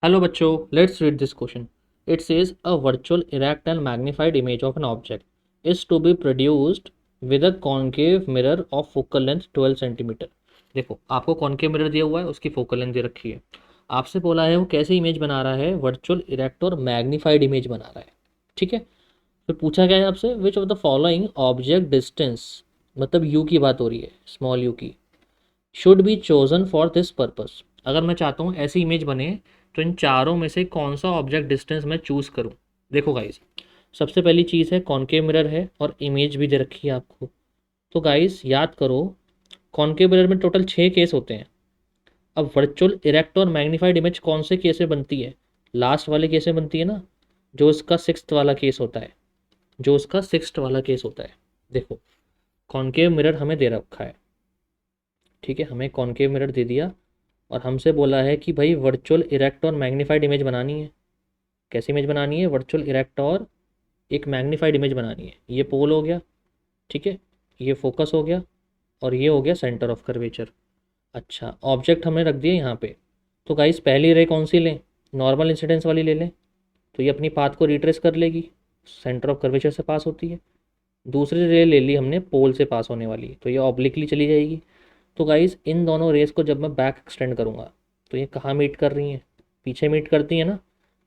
Hello बच्चों, let's read this question. It says a virtual erect and magnified image of an object is to be produced with a concave mirror of focal length 12 centimetre. देखो आपको concave mirror दिया हुआ है, उसकी focal length दे रखी है। आपसे बोला है वो कैसी इमेज बना रहा है, वर्चुअल इरेक्ट और मैग्नीफाइड इमेज बना रहा है। ठीक है, फिर पूछा गया है आपसे which of the following object distance, मतलब यू की बात हो रही है, स्मॉल यू की, should be chosen for this purpose. अगर मैं चाहता हूँ ऐसी इमेज बने तो इन चारों में से कौन सा ऑब्जेक्ट डिस्टेंस मैं चूज़ करूँ। देखो गाइस, सबसे पहली चीज़ है कॉन्केव मिरर है और इमेज भी दे रखी है आपको। तो गाइस याद करो, कॉन्केव मिरर में टोटल 6 केस होते हैं। अब वर्चुअल इरेक्ट और मैग्नीफाइड इमेज कौन से केस में बनती है? लास्ट वाले केस में बनती है ना, जो इसका सिक्स्थ वाला केस होता है, जो उसका सिक्स्थ वाला केस होता है। देखो कॉन्केव मिरर हमें दे रखा है, ठीक है, हमें कॉन्केव मिरर दे दिया और हमसे बोला है कि भाई वर्चुअल इरेक्ट और मैग्नीफाइड इमेज बनानी है। कैसी इमेज बनानी है? वर्चुअल इरेक्ट और एक मैग्नीफाइड इमेज बनानी है। ये पोल हो गया, ठीक है, ये फोकस हो गया और ये हो गया सेंटर ऑफ कर्वेचर। अच्छा, ऑब्जेक्ट हमने रख दिए यहाँ पे। तो गाइस पहली रे कौन सी लें? नॉर्मल इंसिडेंस वाली ले लें, तो ये अपनी पाथ को रिट्रेस कर लेगी, सेंटर ऑफ कर्वेचर से पास होती है। दूसरी रे ले ली हमने पोल से पास होने वाली, तो ये ऑब्लिकली चली जाएगी। तो गाइस इन दोनों रेस को जब मैं बैक एक्सटेंड करूँगा तो ये कहाँ मीट कर रही हैं? पीछे मीट करती है ना।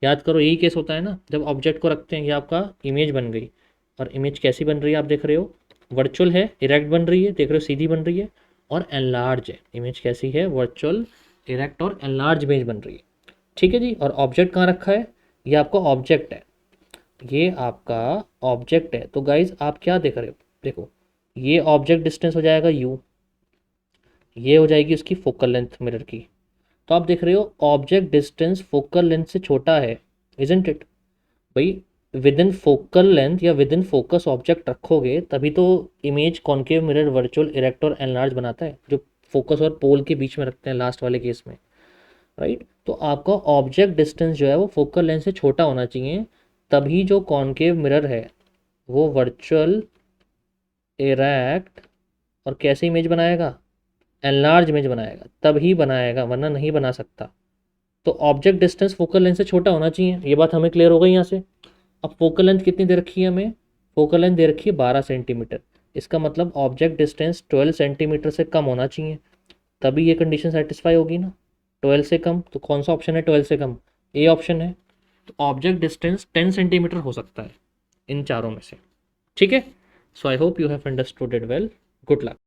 याद करो यही केस होता है ना, जब ऑब्जेक्ट को रखते हैं, ये आपका इमेज बन गई। और इमेज कैसी बन रही है आप देख रहे हो, वर्चुअल है, इरेक्ट बन रही है, देख रहे हो सीधी बन रही है, और एनलार्ज है। इमेज कैसी है? वर्चुअल इरेक्ट और एनलार्ज इमेज बन रही है। ठीक है जी। और ऑब्जेक्ट कहाँ रखा है? ये आपका ऑब्जेक्ट है, ये आपका ऑब्जेक्ट है। तो गाइज आप क्या देख रहे हो, देखो ये ऑब्जेक्ट डिस्टेंस हो जाएगा यू, ये हो जाएगी उसकी फोकल लेंथ मिरर की। तो आप देख रहे हो ऑब्जेक्ट डिस्टेंस फोकल लेंथ से छोटा है, इजंट इट भाई? विद इन फोकल लेंथ या विद इन फोकस ऑब्जेक्ट रखोगे तभी तो image concave mirror virtual erect और एनलार्ज बनाता है, जो फोकस और पोल के बीच में रखते हैं लास्ट वाले केस में, राइट? तो आपका ऑब्जेक्ट डिस्टेंस जो है वो फोकल लेंथ से छोटा होना चाहिए, तभी जो कॉन्केव मिरर है वो वर्चुअल इरेक्ट और कैसी इमेज बनाएगा? एनलार्ज इमेज बनाएगा, तभी बनाएगा, वरना नहीं बना सकता। तो ऑब्जेक्ट डिस्टेंस फोकल लेंथ से छोटा होना चाहिए, ये बात हमें क्लियर हो गई यहाँ से। अब फोकल लेंथ कितनी दे रखी है हमें? फोकल लेंथ दे रखी है 12 सेंटीमीटर। इसका मतलब ऑब्जेक्ट डिस्टेंस 12 सेंटीमीटर से कम होना चाहिए, तभी ये कंडीशन सेटिस्फाई होगी ना। 12 से कम, तो कौन सा ऑप्शन है 12 से कम? ए ऑप्शन है। तो ऑब्जेक्ट डिस्टेंस 10 सेंटीमीटर हो सकता है इन चारों में से। ठीक है, so I hope you have understood it well. Good luck.